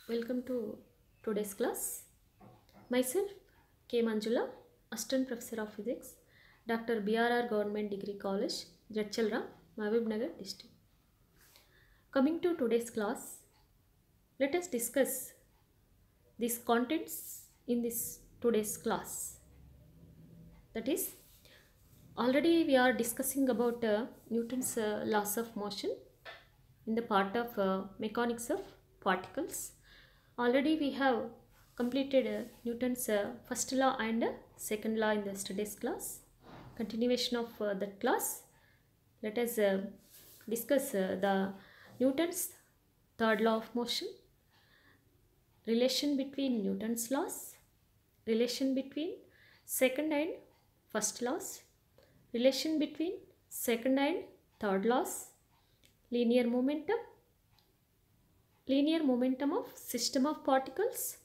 Welcome to today's class. Myself, K. Manjula, Assistant Professor of Physics, Dr. BRR Government Degree College, Jadchalra, Mahabubnagar District. Coming to today's class, let us discuss these contents in this today's class. That is, already we are discussing about Newton's laws of motion in the part of mechanics of particles. Already we have completed Newton's first law and second law in the yesterday's class. Continuation of that class, let us discuss the Newton's third law of motion, relation between Newton's laws, relation between second and first laws, relation between second and third laws, linear momentum of system of particles,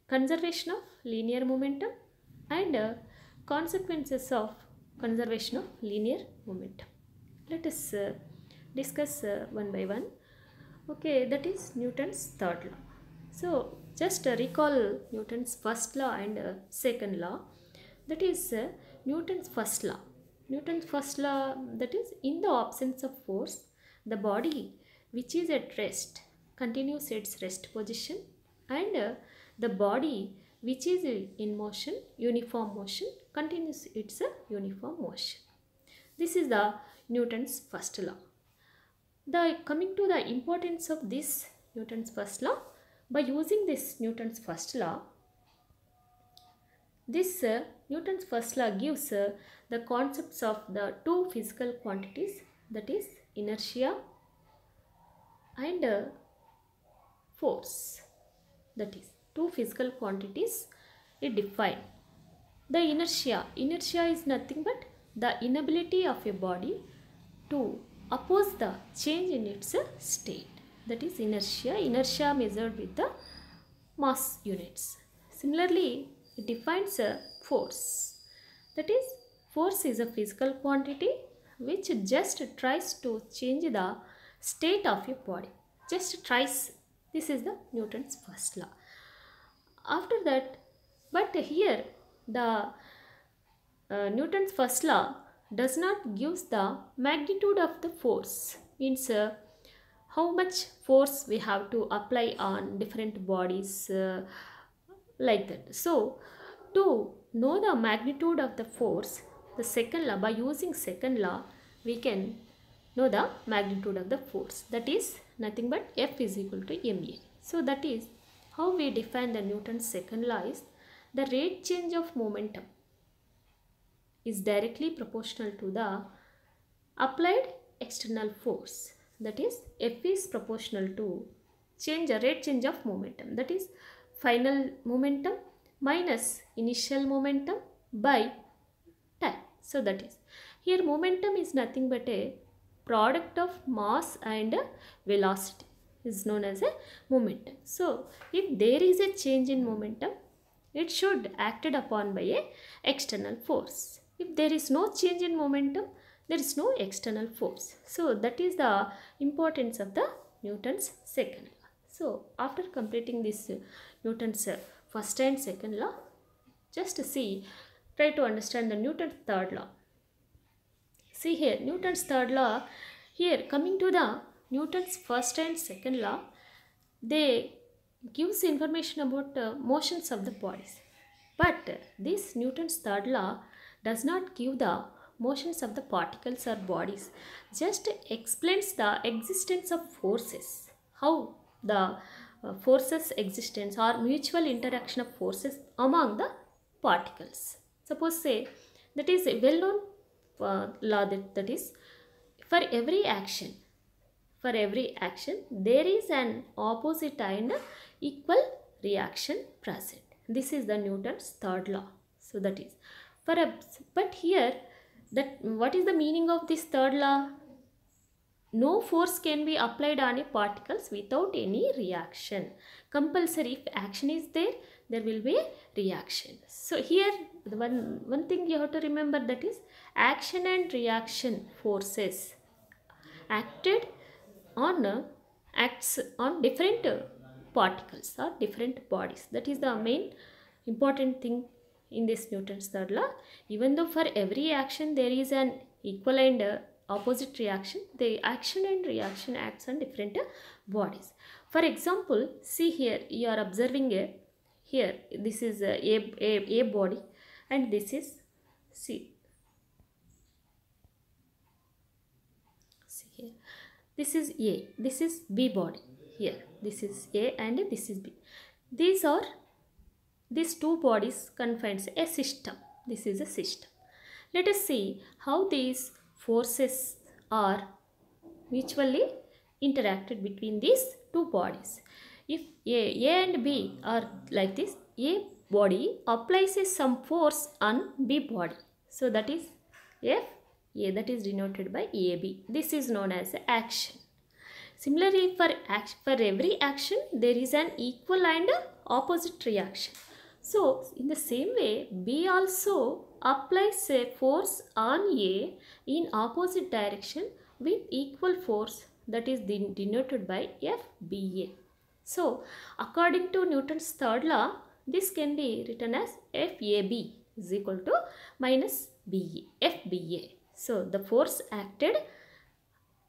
conservation of linear momentum, and consequences of conservation of linear momentum. Let us discuss one by one. Okay, that is Newton's third law. So just recall Newton's first law and second law. That is Newton's first law. Newton's first law, that is, in the absence of force, the body which is at rest continues its rest position, and the body which is in motion, uniform motion, continues its uniform motion. This is the Newton's first law. Coming to the importance of this Newton's first law, by using this Newton's first law, this Newton's first law gives the concepts of the two physical quantities, that is inertia and force. That is two physical quantities it defined. The inertia is nothing but the inability of a body to oppose the change in its state. That is inertia measured with the mass units. Similarly, it defines a force. That is, force is a physical quantity which just tries to change the state of your body. Just tries. This is the Newton's first law. After that, but here the Newton's first law does not give the magnitude of the force. Means how much force we have to apply on different bodies, like that. So to know the magnitude of the force, the second law, by using second law, we can know the magnitude of the force. That is nothing but F is equal to ma. So that is how we define the Newton's second law is the rate change of momentum is directly proportional to the applied external force. That is, F is proportional to rate change of momentum. That is final momentum minus initial momentum by time. So that is, here momentum is nothing but a product of mass and velocity, is known as a momentum. So if there is a change in momentum, it should acted upon by a external force. If there is no change in momentum, there is no external force. So that is the importance of the Newton's second law. So after completing this Newton's first and second law, just try to understand the Newton's third law. See here, Newton's third law, here coming to the Newton's first and second law, they gives information about motions of the bodies. But this Newton's third law does not give the motions of the particles or bodies, just explains the existence of forces, how the forces existence or mutual interaction of forces among the particles. Suppose say, that is a well-known law, that is, for every action there is an opposite and equal reaction present. This is the Newton's third law. So that is, but here, that what is the meaning of this third law? No force can be applied on a particles without any reaction. Compulsory, if action is there, there will be a reaction. So here the one thing you have to remember, that is action and reaction forces acts on different particles or different bodies. That is the main important thing in this Newton's third law. Even though for every action there is an equal and opposite reaction, the action and reaction acts on different bodies. For example, see here, you are observing here this is a body, and this is see here, this is A, this is B body. Here this is A and this is B. These two bodies confines a system. This is a system. Let us see how these forces are mutually interacted between these two bodies. If A and B are like this, A body applies some force on B body. So that is F A, that is denoted by AB. This is known as action. Similarly, for every action there is an equal and opposite reaction. So in the same way, B also applies a force on A in opposite direction with equal force, that is denoted by FBA. So according to Newton's third law, this can be written as FAB is equal to minus BA, FBA. So the force acted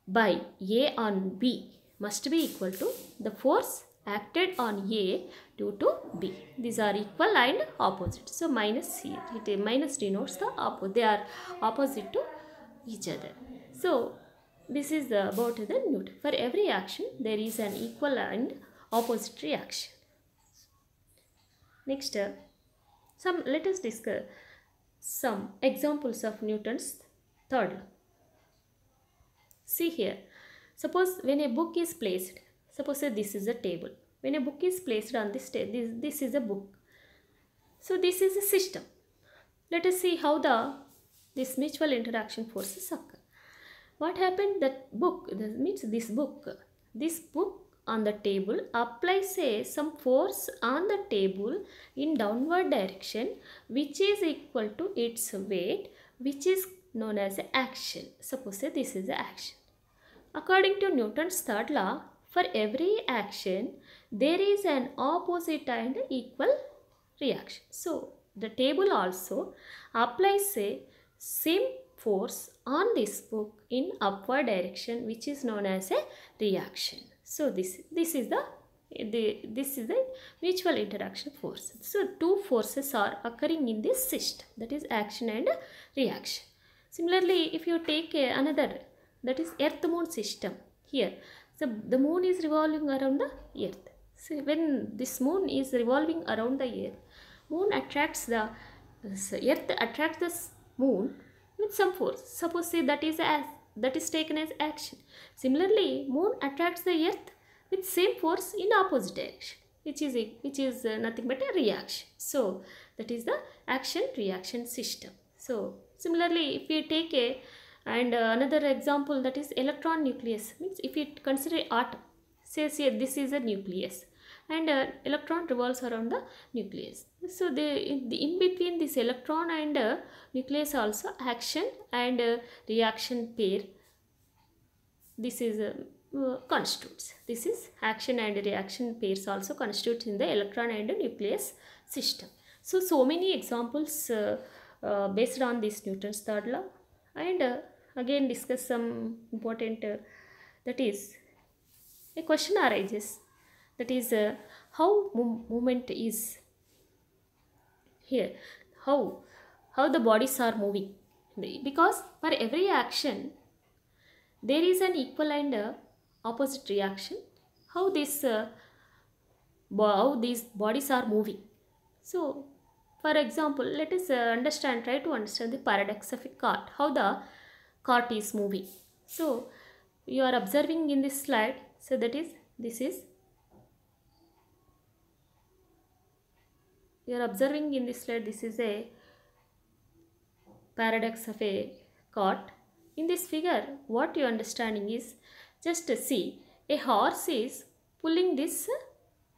by A on B must be equal to the force acted on A due to B. These are equal and opposite. So minus here, minus denotes the opposite. They are opposite to each other. So this is about the Newton. For every action there is an equal and opposite reaction. Next, let us discuss some examples of Newton's third law. See here, suppose when a book is placed, suppose this is a table. When a book is placed on this table, this is a book. So this is a system. Let us see how this mutual interaction forces occur. What happened? That book, that means this book on the table applies some force on the table in downward direction, which is equal to its weight, which is known as action. Suppose this is the action. According to Newton's third law, for every action there is an opposite and equal reaction. So the table also applies a same force on this book in upward direction, which is known as a reaction. So this is the mutual interaction force. So two forces are occurring in this system, that is action and reaction. Similarly, if you take another, that is earth moon system here. So the moon is revolving around the earth. So when this moon is revolving around the earth, earth attracts the moon with some force. Suppose say that is taken as action. Similarly, moon attracts the earth with same force in opposite direction, which is nothing but a reaction. So that is the action reaction system. So similarly, if we take another example, that is electron nucleus, means if you consider atom, say this is a nucleus and electron revolves around the nucleus. So in between this electron and nucleus also action and reaction pair, this is constitutes. This is action and reaction pairs also constitutes in the electron and nucleus system. So many examples based on this Newton's third law, and again discuss some important that is a question arises, that is how movement is here, how the bodies are moving, because for every action there is an equal and opposite reaction. How these bodies are moving. So for example, let us try to understand the paradox of a cart, how the cart is moving. So you are observing in this slide, so that is you are observing in this slide, this is a paradox of a cart. In this figure, what you are understanding is, just see, a horse is pulling this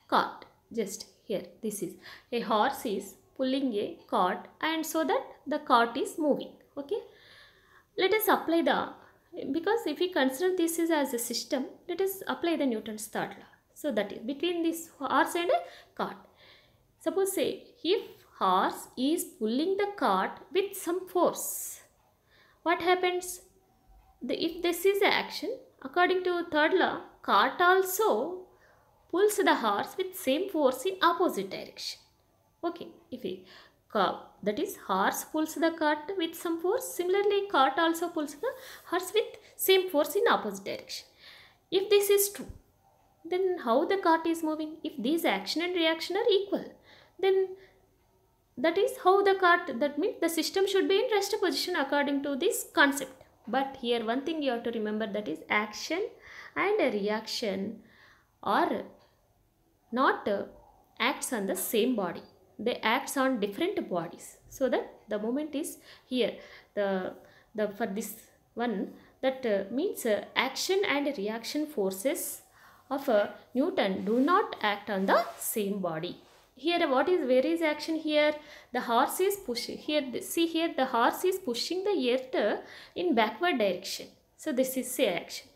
cart. Just here, this is a horse is pulling a cart, and so that the cart is moving. Okay, let us apply because if we consider this is as a system, let us apply the Newton's third law. So that is between this horse and a cart. Suppose say if horse is pulling the cart with some force, what happens? If this is the action, according to third law, cart also pulls the horse with same force in opposite direction. Okay, if we that is horse pulls the cart with some force, similarly cart also pulls the horse with same force in opposite direction. If this is true, then how the cart is moving? If these action and reaction are equal, then that is how the cart, that means the system should be in rest position according to this concept. But here one thing you have to remember, that is action and reaction are not acts on the same body, they acts on different bodies. So that the moment is here, the for this one, that means action and reaction forces of Newton do not act on the same body. Here what is, where is action here? The horse is pushing here, see here the horse is pushing the earth in backward direction. So this is say action.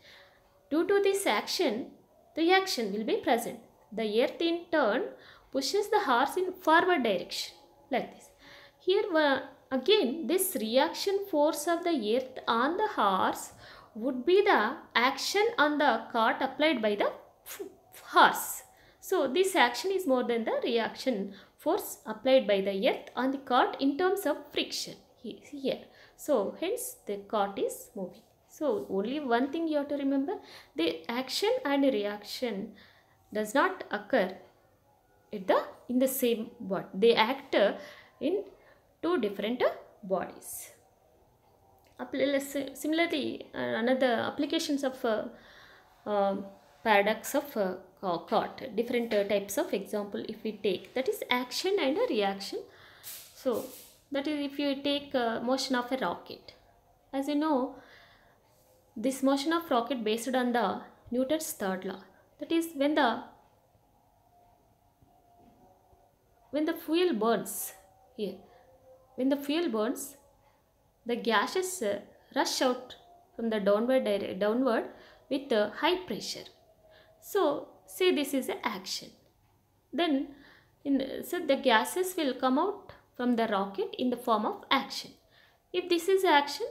Due to this action, reaction will be present. The earth in turn pushes the horse in forward direction, like this. Here again this reaction force of the earth on the horse would be the action on the cart applied by the horse. So this action is more than the reaction force applied by the earth on the cart in terms of friction here. So hence the cart is moving. So only one thing you have to remember, the action and reaction does not occur in the same body. They act in two different bodies. Similarly, another applications of paradox of cart, different types of example if we take, that is action and a reaction. So that is, if you take motion of a rocket, as you know, this motion of rocket based on the Newton's third law, that is when the fuel burns here, when the fuel burns, the gases rush out from the downward with high pressure. So say this is an action. Then so the gases will come out from the rocket in the form of action. If this is action,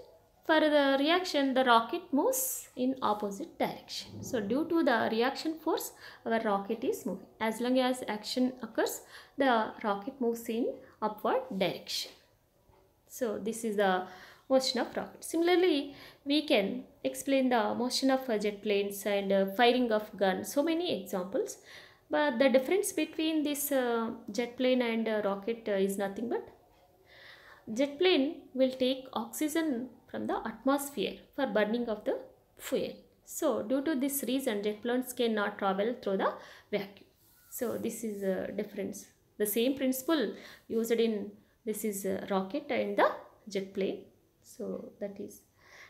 for the reaction, the rocket moves in opposite direction. So due to the reaction force, our rocket is moving. As long as action occurs, the rocket moves in upward direction. So this is the motion of rocket. Similarly, we can explain the motion of jet planes and firing of guns. So many examples. But the difference between this jet plane and rocket is nothing but jet plane will take oxygen from the atmosphere for burning of the fuel. So due to this reason, jet planes cannot travel through the vacuum. So this is a difference. The same principle used in this is rocket and the jet plane. So that is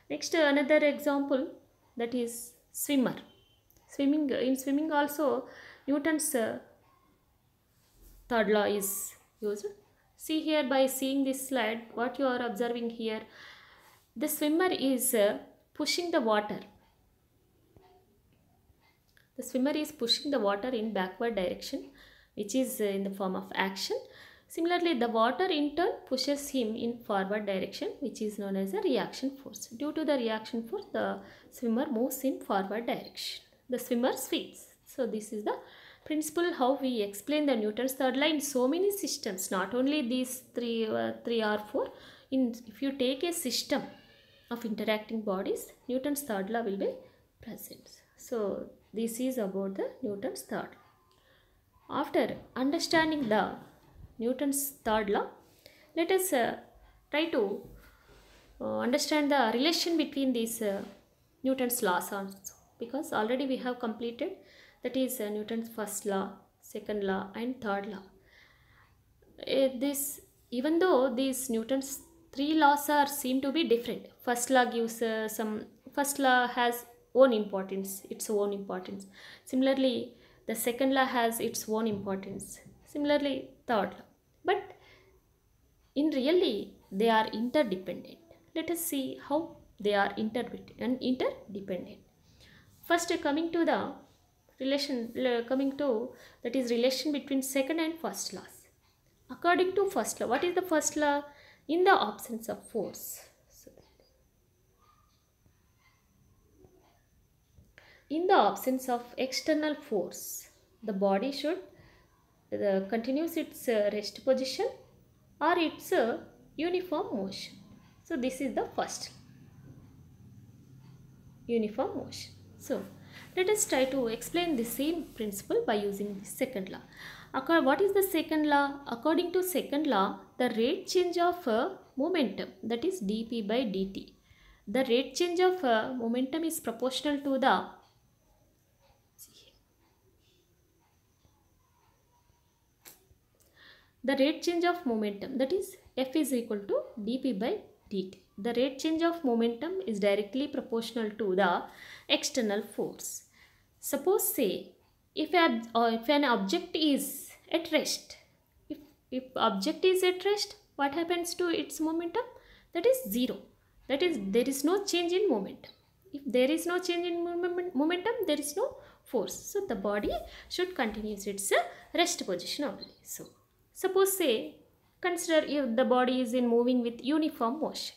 next another example, that is swimmer. In swimming also Newton's third law is used. See here, by seeing this slide, what you are observing here, the swimmer is pushing the water. The swimmer is pushing the water in backward direction, which is in the form of action. Similarly, the water in turn pushes him in forward direction, which is known as a reaction force. Due to the reaction force, the swimmer moves in forward direction. The swimmer swims. So this is the principle how we explain the Newton's third law in so many systems, not only these three or four. If you take a system of interacting bodies, Newton's third law will be present. So this is about the Newton's third law. After understanding the Newton's third law, let us try to understand the relation between these Newton's laws also, because already we have completed, that is Newton's first law, second law and third law. Even though these Newton's three laws are seem to be different, first law gives first law has its own importance. Similarly, the second law has its own importance. Similarly, third law. But in really, they are interdependent. Let us see how they are interdependent. First, coming to the coming to that is relation between second and first laws. According to first law, what is the first law? In the absence of force. So, in the absence of external force, the body should continues its rest position or its uniform motion. So this is the first uniform motion. So let us try to explain the same principle by using the second law. What is the second law? According to second law, the rate change of momentum, that is dp by dt. The rate change of momentum is proportional to the rate change of momentum, that is F is equal to dp by dt. The rate change of momentum is directly proportional to the external force. Suppose say if an object is at rest, if object is at rest, what happens to its momentum? That is 0. That is, there is no change in momentum. If there is no change in momentum, there is no force. So the body should continue its rest position only. So suppose say, consider if the body is in moving with uniform motion.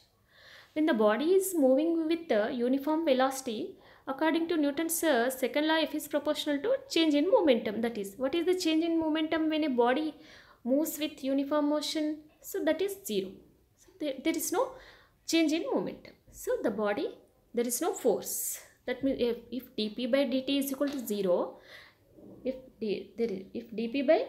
When the body is moving with uniform velocity, according to Newton's second law, F is proportional to change in momentum. That is, what is the change in momentum when a body moves with uniform motion? So that is 0. So there is no change in momentum. So the body, there is no force. That means if dp by dt is equal to 0, if dp by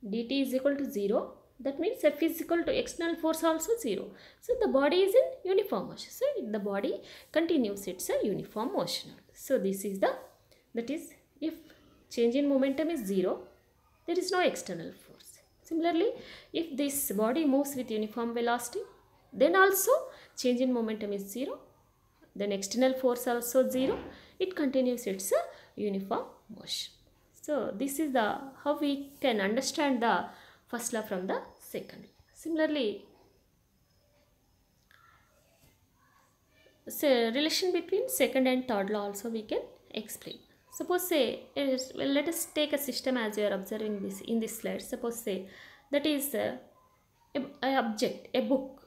dt is equal to 0, that means F is equal to external force also 0. So the body is in uniform motion. So the body continues its uniform motion. So this is that is, if change in momentum is 0, there is no external force. Similarly, if this body moves with uniform velocity, then also change in momentum is 0. Then external force also 0. It continues its uniform motion. So this is how we can understand the first law from the second law. Similarly, relation between second and third law also we can explain. Suppose say, let us take a system as you are observing this in this slide. Suppose say that is a object, a book.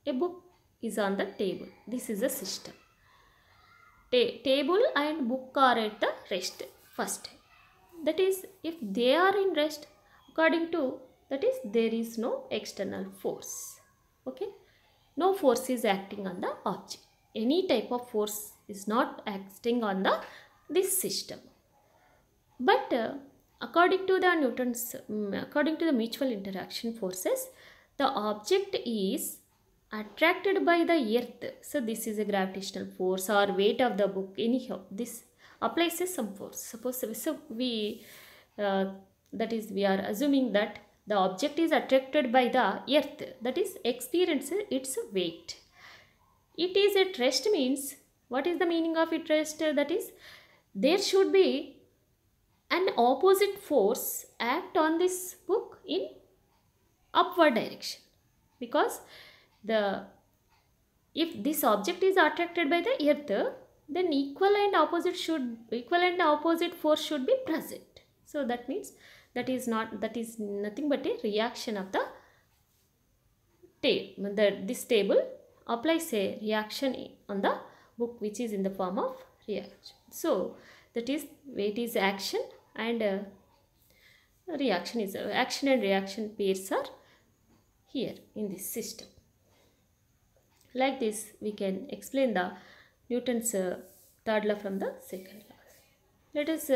A book is on the table. This is a system. Table and book are at the rest first. That is, if they are in rest, according to that is, there is no external force. Okay, no force is acting on the object. Any type of force is not acting on this system. But according to the mutual interaction forces, the object is attracted by the earth. So this is a gravitational force or weight of the book. Anyhow, this applies some force. Suppose we are assuming that the object is attracted by the earth, that is experiences its weight. It is at rest means, what is the meaning of at rest? That is, there should be an opposite force act on this book in upward direction, because if this object is attracted by the earth, then equal and opposite force should be present. So that means that is nothing but a reaction of this table applies a reaction on the book, which is in the form of reaction. So that is, weight is action and reaction is action and reaction pairs are here in this system. Like this, we can explain the Newton's third law from the second law. Let us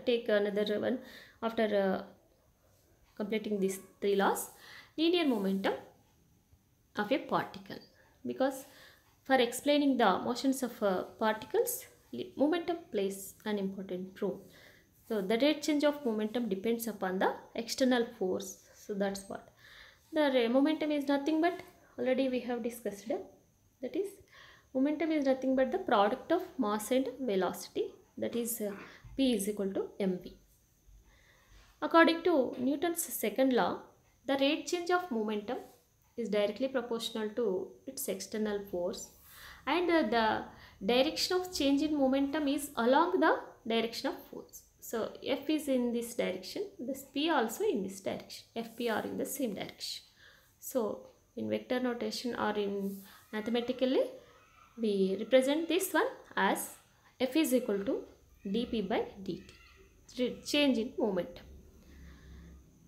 take another one after completing these three laws. Linear momentum of a particle, because for explaining the motions of particles, momentum plays an important role. So the rate change of momentum depends upon the external force. So that's what the momentum is nothing but, already we have discussed, that is, momentum is nothing but the product of mass and velocity, that is P is equal to mv. According to Newton's second law, the rate change of momentum is directly proportional to its external force, and the direction of change in momentum is along the direction of force. So F is in this direction, this P also in this direction, FP are in the same direction. So in vector notation or in mathematically, we represent this one as F is equal to dP by dt, change in momentum.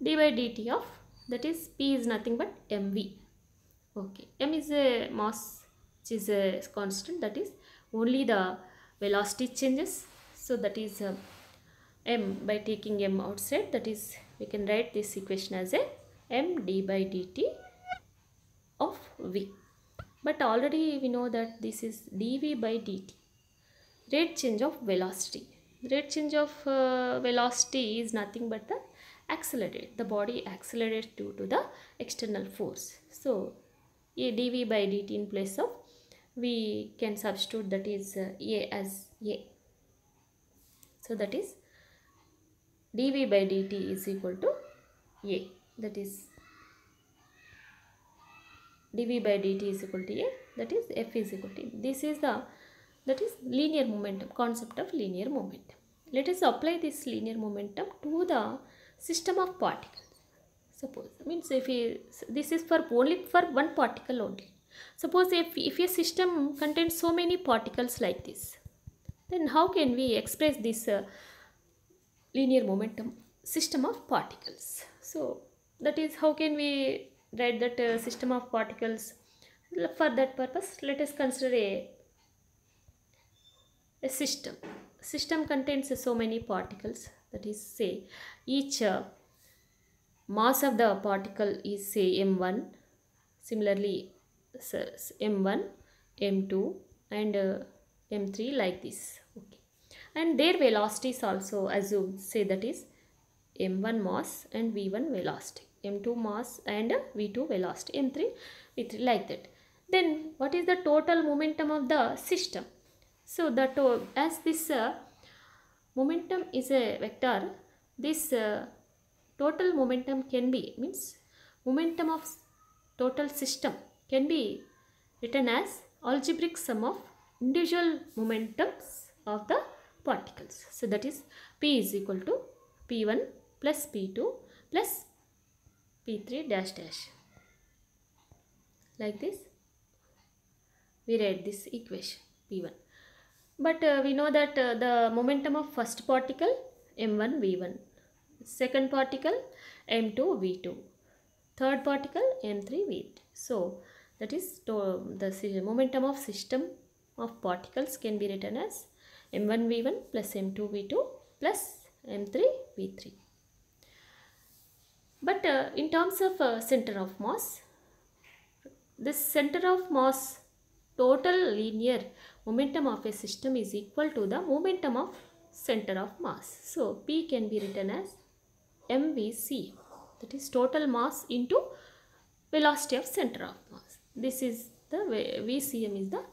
D by dt of, that is P is nothing but mv. Okay, m is a mass which is a constant, that is only the velocity changes. So that is m, by taking m outside, that is we can write this equation as a m d by dt of v. But already we know that this is dv by dt, rate change of velocity. Rate change of velocity is nothing but the accelerate. The body accelerates due to the external force. So a dv by dt in place of, we can substitute that is a as a. So that is dv by dt is equal to a, that is dv by dt is equal to a, that is F is equal to, this is the, that is linear momentum, concept of linear momentum. Let us apply this linear momentum to the system of particles. Suppose, means if this is for only for one particle only. Suppose if a system contains so many particles like this, then how can we express this linear momentum system of particles? So that is, how can we write that system of particles? For that purpose, let us consider a system. System contains so many particles, that is, say each mass of the particle is say m1, similarly m1, m2 and m3, like this. Okay, and their velocities also assume, say that is m1 mass and v1 velocity, m2 mass and v2 velocity, m3 v3, like that. Then what is the total momentum of the system? So that as this momentum is a vector, this total momentum can be, means momentum of total system can be written as algebraic sum of individual momentums of the particles. So that is P is equal to P1 plus P2 plus P3 dash dash, like this we write this equation P1. But we know that the momentum of first particle m1 v1, second particle m2 v2, third particle m3 v3. So that is the momentum of system of particles can be written as m1 v1 plus m2 v2 plus m3 v3. But in terms of center of mass, this center of mass total linear momentum of a system is equal to the momentum of center of mass. So P can be written as mvc, that is total mass into velocity of center of mass. This is the vcm is the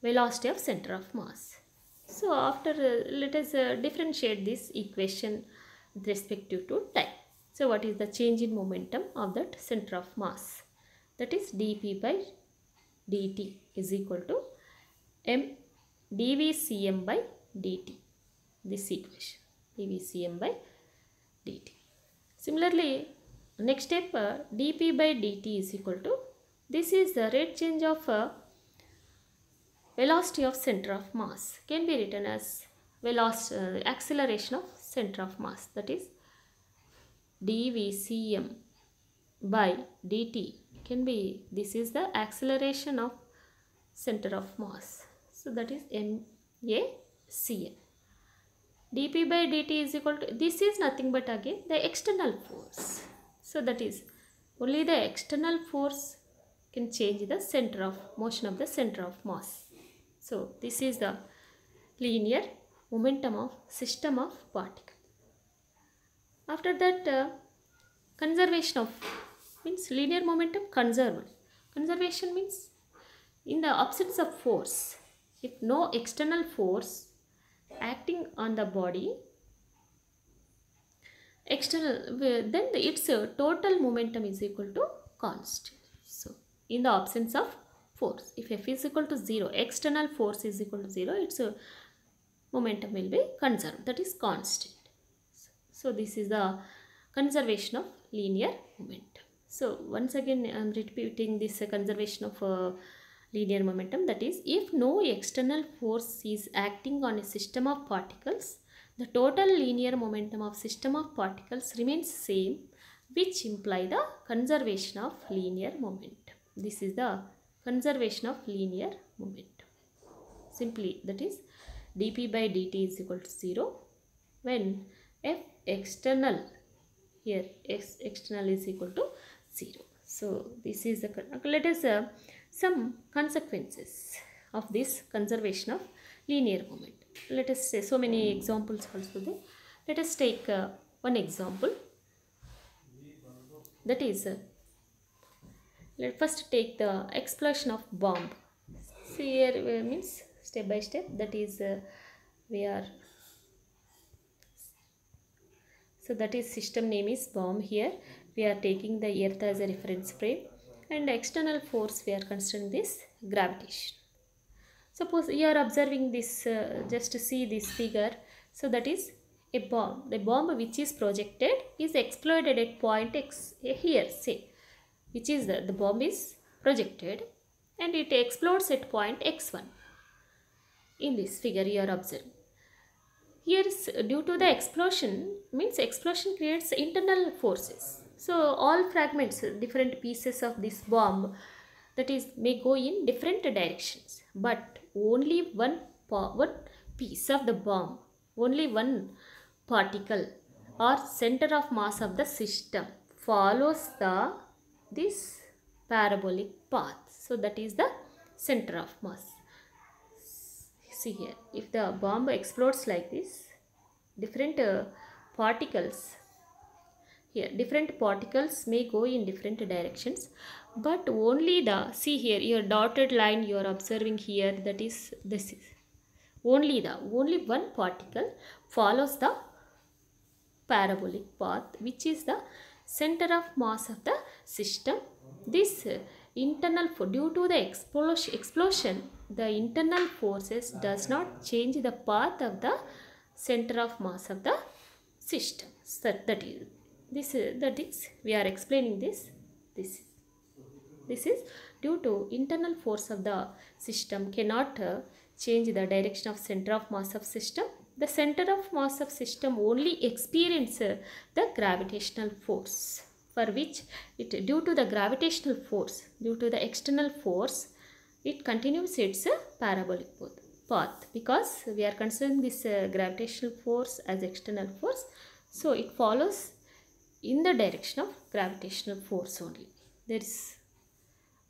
velocity of center of mass. So after let us differentiate this equation with respect to time. So what is the change in momentum of that center of mass? That is dp by dt is equal to m dvcm by dt, this equation dvcm by dt. Similarly, next step dp by dt is equal to, this is the rate change of velocity of center of mass, can be written as velocity acceleration of center of mass, that is dvcm by dt can be, this is the acceleration of center of mass. So that is MACM. dP by dt is equal to, this is nothing but again the external force. So that is only the external force can change the center of motion of the center of mass. So this is the linear momentum of system of particle. After that conservation of, means linear momentum conserved. Conservation means in the absence of force, if no external force acting on the body, then its total momentum is equal to constant. So in the absence of force. If F is equal to 0, external force is equal to 0, its momentum will be conserved, that is constant. So this is the conservation of linear momentum. So once again I am repeating this conservation of linear momentum, that is, if no external force is acting on a system of particles, the total linear momentum of system of particles remains same, which imply the conservation of linear momentum. This is the conservation of linear momentum. Simply, that is, dp by dt is equal to 0 when F external, here X external is equal to 0. So this is the, let us some consequences of this conservation of linear momentum. Let us say so many examples also there. Let us take one example, that is, let first take the explosion of bomb. See here means step by step, that is we are, so that is system name is bomb. Here we are taking the earth as a reference frame, and external force we are considering this gravitation. Suppose you are observing this, just to see this figure. So that is a bomb. The bomb which is projected is exploded at point X. Here say, which is the bomb is projected and it explodes at point x1. In this figure you are observing. Here is due to the explosion, means explosion creates internal forces. So all fragments, different pieces of this bomb, that is, may go in different directions, but only one piece of the bomb, only one particle or center of mass of the system follows this parabolic path. So that is the center of mass. See here, if the bomb explodes like this, different particles, here different particles may go in different directions, but only the, see here your dotted line you are observing here, that is, this is only one particle follows the parabolic path, which is the center of mass of the system. This internal, due to the explosion, the internal forces does not change the path of the center of mass of the system. So that is we are explaining this. This is due to internal force of the system cannot change the direction of center of mass of system. The center of mass of system only experience the gravitational force, for which it, due to the gravitational force, due to the external force, it continues its parabolic path, because we are considering this gravitational force as external force. So it follows in the direction of gravitational force only. There is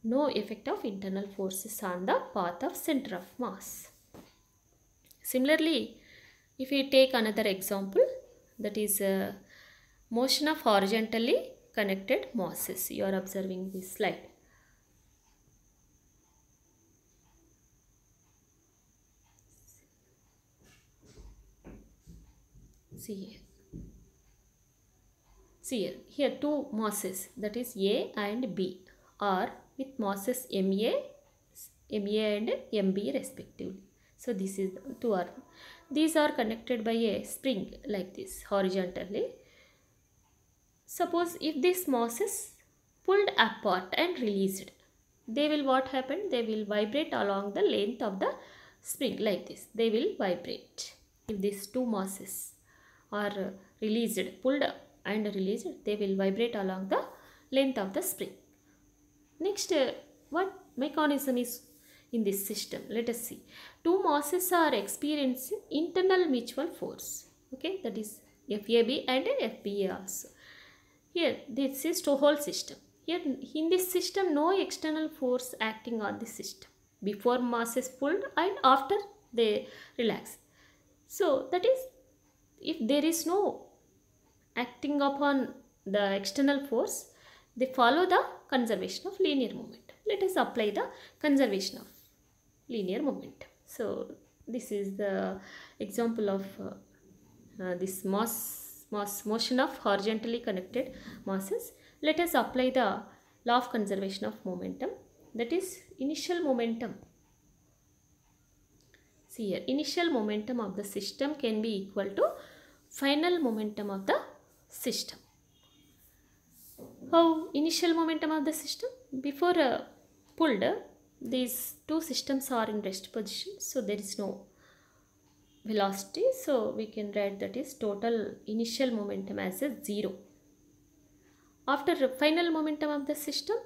no effect of internal forces on the path of center of mass. Similarly, if we take another example, that is motion of horizontally connected masses. You are observing this slide. See here two masses, that is A and B, are with masses MA and MB respectively. So this is two are, these are connected by a spring like this horizontally. Suppose if this mass is pulled apart and released, they will what happen? They will vibrate along the length of the spring like this. They will vibrate. If these two masses are released, pulled and released, they will vibrate along the length of the spring. Next, what mechanism is in this system? Let us see. Two masses are experiencing internal mutual force. Okay, that is FAB and FBA also. Here, this is two whole system. Here, in this system, no external force acting on the system. Before mass is pulled and after they relax. So that is, if there is no acting upon the external force, they follow the conservation of linear momentum. Let us apply the conservation of linear momentum. So this is the example of this motion of horizontally connected masses. Let us apply the law of conservation of momentum. That is, initial momentum. See here, initial momentum of the system can be equal to final momentum of the system. How initial momentum of the system? Before pulled, these two systems are in rest position, so there is no velocity, so we can write that is total initial momentum as a 0. After final momentum of the system,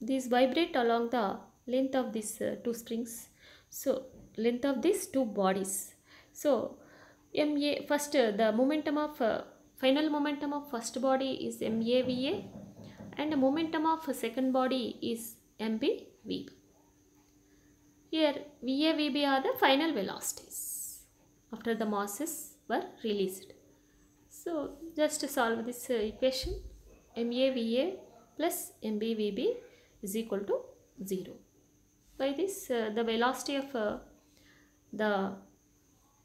these vibrate along the length of these two springs, so length of these two bodies. So ma first the momentum of final momentum of first body is MAVA, and the momentum of second body is MBVB. Here VA, are the final velocities after the masses were released. So just to solve this equation, MAVA plus MBVB is equal to 0. By this the velocity of the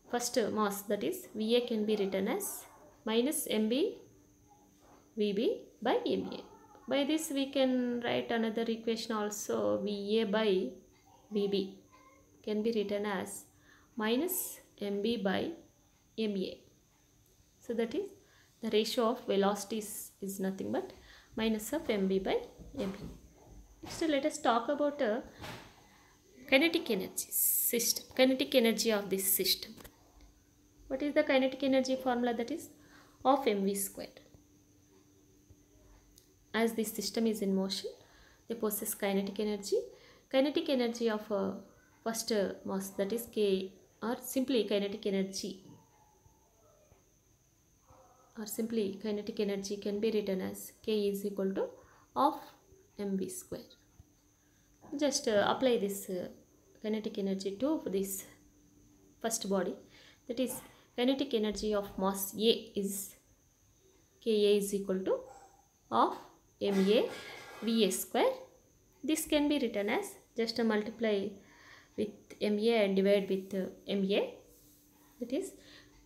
first mass, that is VA, can be written as minus MBVB by MA. By this we can write another equation also, VA by VB can be written as minus MB by MA. So that is the ratio of velocities is nothing but minus of MB by MA. Next let us talk about kinetic energy system, kinetic energy of this system. What is the kinetic energy formula? That is of mv squared. As this system is in motion, they possess kinetic energy. Kinetic energy of first mass, that is K, or simply kinetic energy, can be written as K is equal to of mv square. Just apply this kinetic energy to this first body, that is kinetic energy of mass A is Ka is equal to of Ma Va square. This can be written as just multiply with Ma and divide with Ma, that is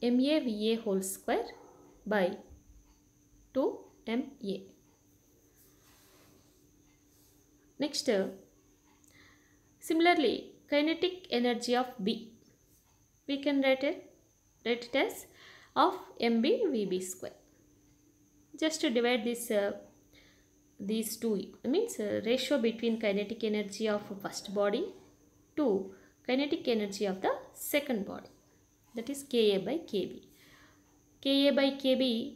Ma Va whole square by 2 Ma. Next similarly, kinetic energy of B, we can write it as of MB Vb square. Just to divide this these two, means ratio between kinetic energy of first body to kinetic energy of the second body, that is Ka by Kb. Ka by Kb,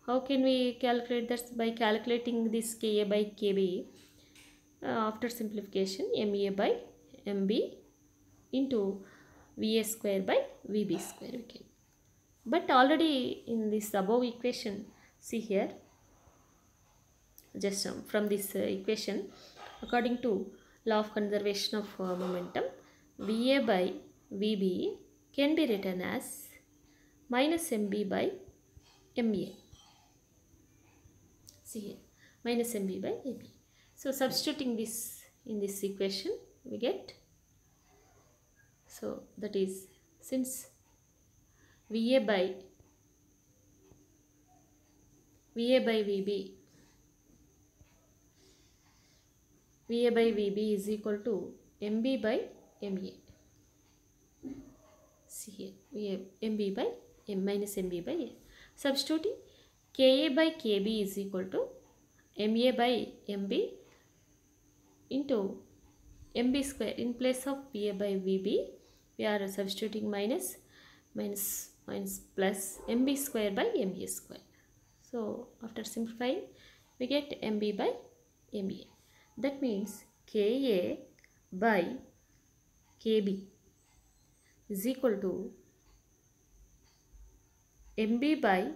how can we calculate that? By calculating this Ka by Kb, after simplification, Ma by Mb into Va square by Vb square we can. But already in this above equation, see here, just from this equation, according to law of conservation of momentum, Va by Vb can be written as minus Mb by Ma. See here, minus Mb by Ma. So substituting this in this equation, we get, so that is, since Va by Vb is equal to Mb by Ma. See here, we have Mb by M minus Mb by A. Substituting, Ka by Kb is equal to Ma by Mb into Mb square. In place of Va by Vb, we are substituting minus plus Mb square by Ma square. So after simplifying, we get Mb by Ma. That means Ka by Kb is equal to Mb by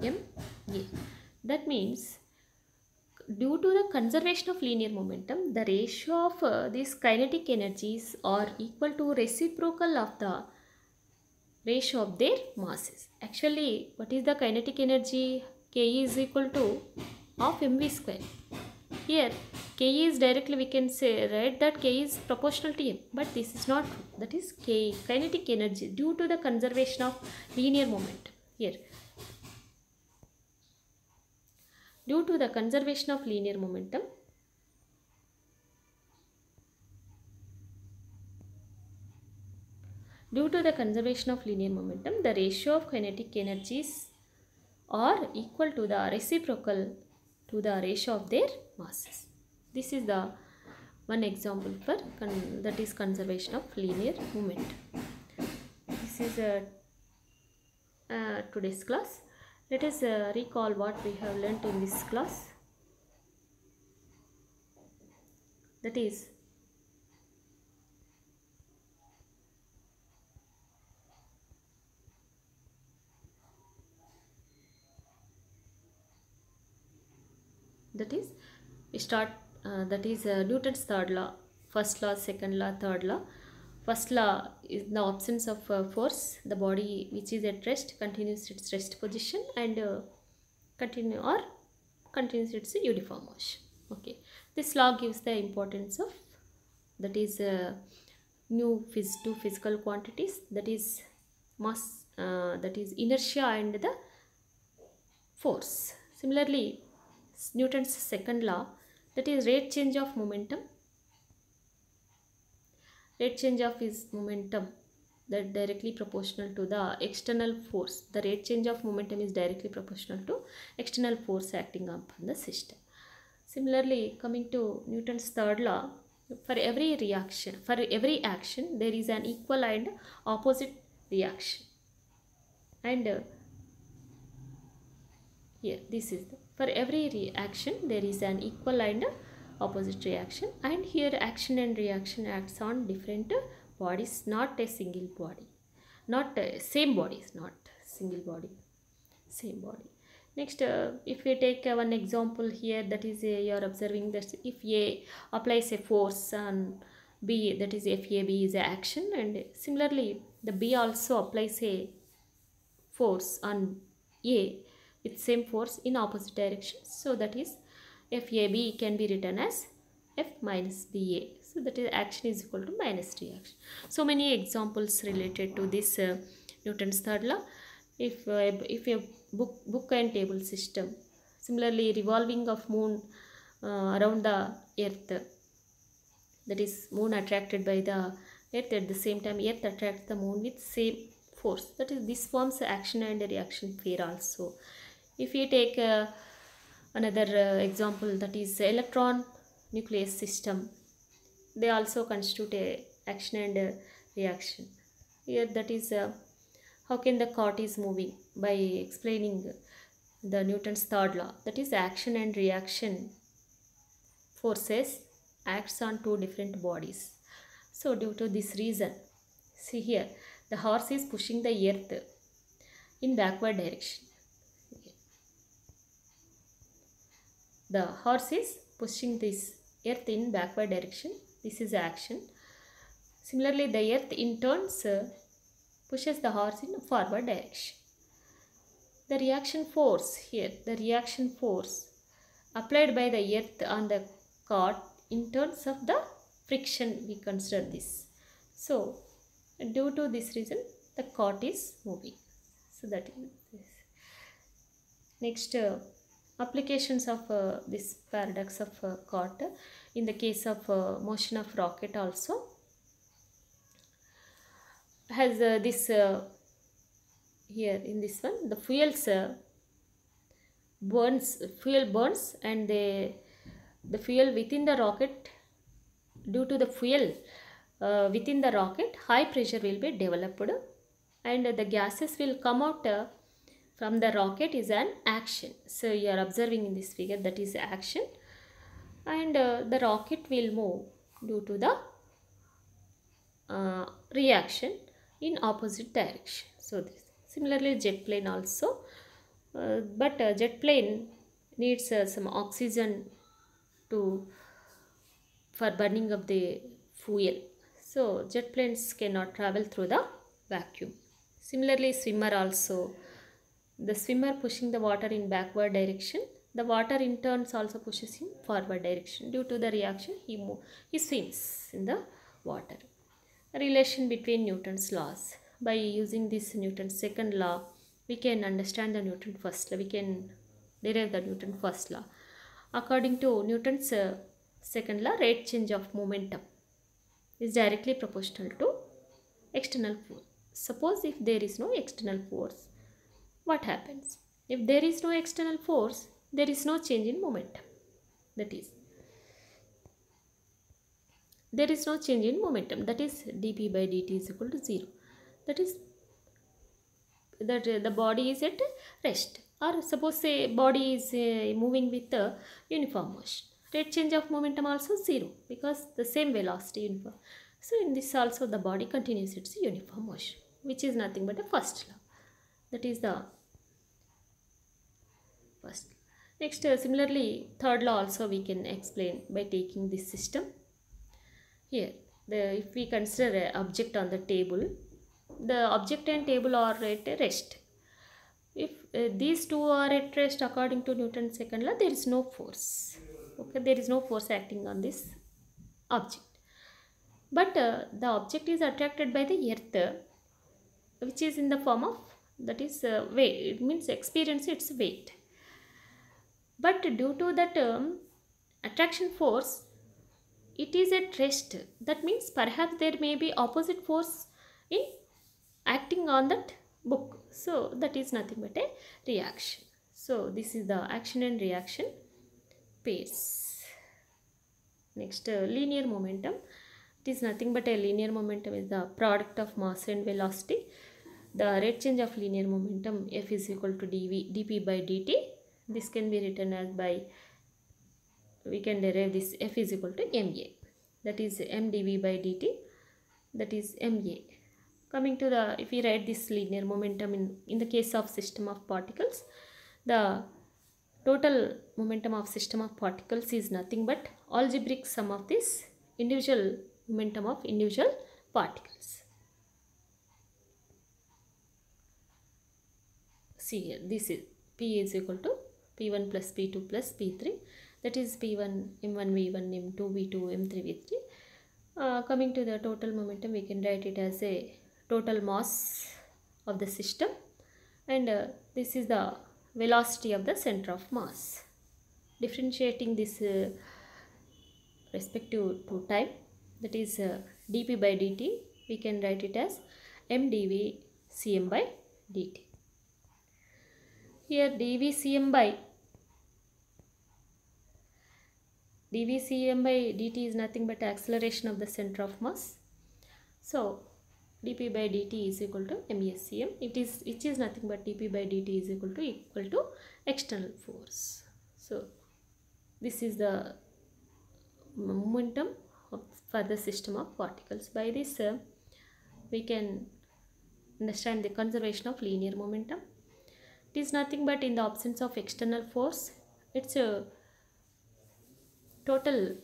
Ma. That means due to the conservation of linear momentum, the ratio of these kinetic energies are equal to reciprocal of the ratio of their masses. Actually, what is the kinetic energy? K is equal to of mv square. Here K is directly, we can say, right, that K is proportional to M, but this is not true. That is K, kinetic energy, due to the conservation of linear momentum. Here Due to the conservation of linear momentum, the ratio of kinetic energies are equal to the reciprocal to the ratio of their masses. This is the one example for that is conservation of linear moment. This is today's class. Let us recall what we have learnt in this class. That is we start Newton's third law, first law, second law, third law. First law is the absence of force. The body which is at rest continues its rest position and continues its uniform motion. Okay, this law gives the importance of that is two physical quantities, that is mass, that is inertia and the force. Similarly, Newton's second law, that is rate change of momentum. Rate change of is momentum that directly proportional to the external force. The rate change of momentum is directly proportional to external force acting upon the system. Similarly, coming to Newton's third law, for every action, there is an equal and opposite reaction. And here, this is for every reaction, there is an equal and opposite reaction. And here, action and reaction acts on different bodies, not a single body, not same bodies, not single body, same body. Next, if we take one example here, that is you are observing that if A applies a force on B, that is FAB is a action, and similarly the B also applies a force on A with same force in opposite direction. So that is FAB can be written as F minus BA. So that is action is equal to minus reaction. So many examples related to this Newton's third law. If a book and table system, similarly revolving of moon around the earth, that is moon attracted by the earth, at the same time earth attracts the moon with same force, that is this forms action and reaction pair also. If we take another example, that is electron nucleus system, they also constitute a action and reaction. Here that is how can the cot is moving, by explaining the Newton's third law, that is action and reaction forces acts on two different bodies. So due to this reason, see here, the horse is pushing the earth in backward direction. The horse is pushing this earth in backward direction. This is action. Similarly, the earth in turns pushes the horse in forward direction. The reaction force here, the reaction force applied by the earth on the cart in terms of the friction, we consider this. So due to this reason, the cart is moving. So that is this. Next, applications of this paradox of cart in the case of motion of rocket also has this here in this one, the fuel burns and the fuel within the rocket, due to the fuel within the rocket, high pressure will be developed and the gases will come out from the rocket is an action. So you are observing in this figure, that is action, and the rocket will move due to the reaction in opposite direction. So this. Similarly, jet plane also, but jet plane needs some oxygen for burning of the fuel. So jet planes cannot travel through the vacuum. Similarly, swimmer also, the swimmer pushing the water in backward direction, the water in turns also pushes him forward direction. Due to the reaction, he swims in the water. A relation between Newton's laws. By using this Newton's second law, we can understand the Newton's first law. We can derive the Newton's first law. According to Newton's second law, rate change of momentum is directly proportional to external force. Suppose if there is no external force, what happens? If there is no external force, there is no change in momentum. That is, there is no change in momentum. That is, dp by dt is equal to 0. That is, that the body is at rest. Or suppose say body is moving with a uniform motion. Rate change of momentum also 0 because the same velocity uniform. So in this also the body continues its uniform motion, which is nothing but a first law. That is the first. Next, similarly, third law also we can explain by taking this system. Here, if we consider an object on the table, the object and table are at rest. If these two are at rest according to Newton's second law, there is no force. Okay, there is no force acting on this object. But the object is attracted by the earth, which is in the form of, that is weight. It means experience its weight. But due to that attraction force, it is at rest. That means perhaps there may be opposite force in acting on that book. So that is nothing but a reaction. So this is the action and reaction pairs. Next, linear momentum. It is nothing but a linear momentum is the product of mass and velocity. The rate change of linear momentum F is equal to dp by dt. This can be written as by, we can derive this F is equal to ma. That is mdv by dt. That is ma. Coming to the, if we write this linear momentum in the case of system of particles, the total momentum of system of particles is nothing but algebraic sum of this individual momentum of individual particles. See here, this is P is equal to P1 plus P2 plus P3. That is P1 M1 V1 M2 V2 M3 V3. Coming to the total momentum, we can write it as a total mass of the system, and this is the velocity of the center of mass. Differentiating this respective to time, that is dp by dt, we can write it as mdv cm by dt. Here dv cm by dt is nothing but acceleration of the center of mass. So dp by dt is equal to mscm. It is nothing but dp by dt is equal to external force. So this is the momentum for the system of particles. By this we can understand the conservation of linear momentum. It is nothing but in the absence of external force, its total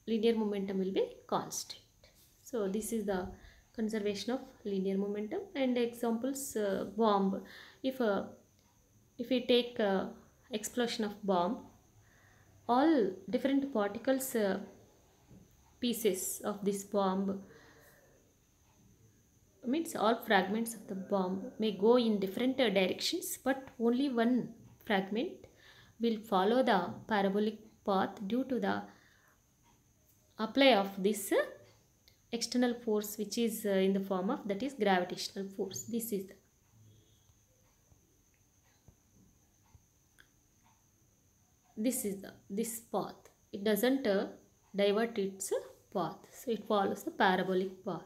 linear momentum will be constant. So this is the conservation of linear momentum. And examples, bomb. If we take explosion of bomb, all different particles, pieces of this bomb, means all fragments of the bomb may go in different directions, but only one fragment will follow the parabolic path due to the apply of this external force, which is in the form of, that is gravitational force. This is this path. It doesn't divert its path, so it follows the parabolic path.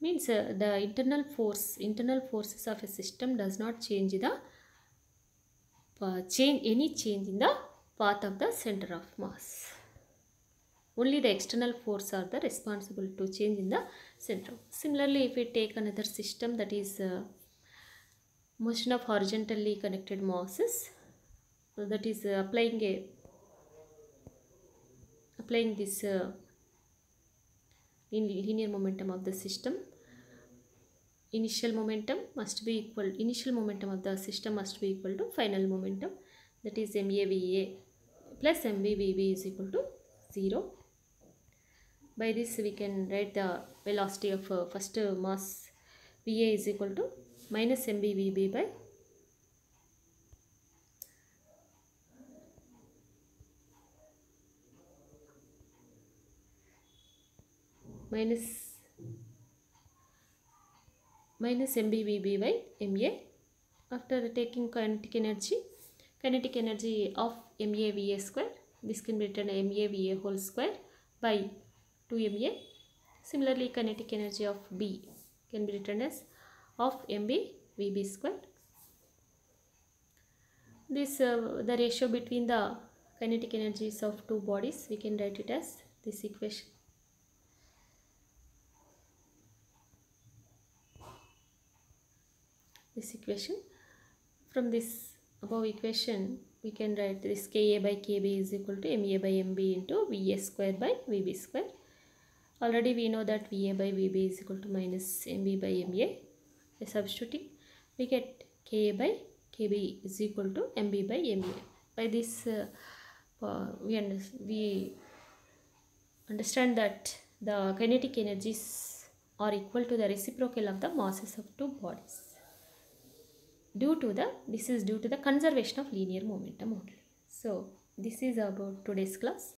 Means the internal forces of a system does not change the change in the path of the center of mass. Only the external force are the responsible to change in the center. Similarly, if we take another system, that is motion of horizontally connected masses, so that is applying this linear momentum of the system. Initial momentum must be equal. Initial momentum of the system must be equal to final momentum, that is MAVA plus MVVB is equal to 0. By this we can write the velocity of first mass VA is equal to minus MVVB by minus mb vb by ma. After taking kinetic energy of ma va square, this can be written ma va whole square by 2ma. Similarly, kinetic energy of b can be written as of mb vb square. This the ratio between the kinetic energies of two bodies, we can write it as this equation. From this above equation, we can write this Ka by Kb is equal to Ma by Mb into Va square by Vb square. Already we know that Va by Vb is equal to minus Mb by Ma. By substituting, we get Ka by Kb is equal to Mb by Ma. By this we understand that the kinetic energies are equal to the reciprocal of the masses of two bodies. This is due to the conservation of linear momentum only. So this is about today's class.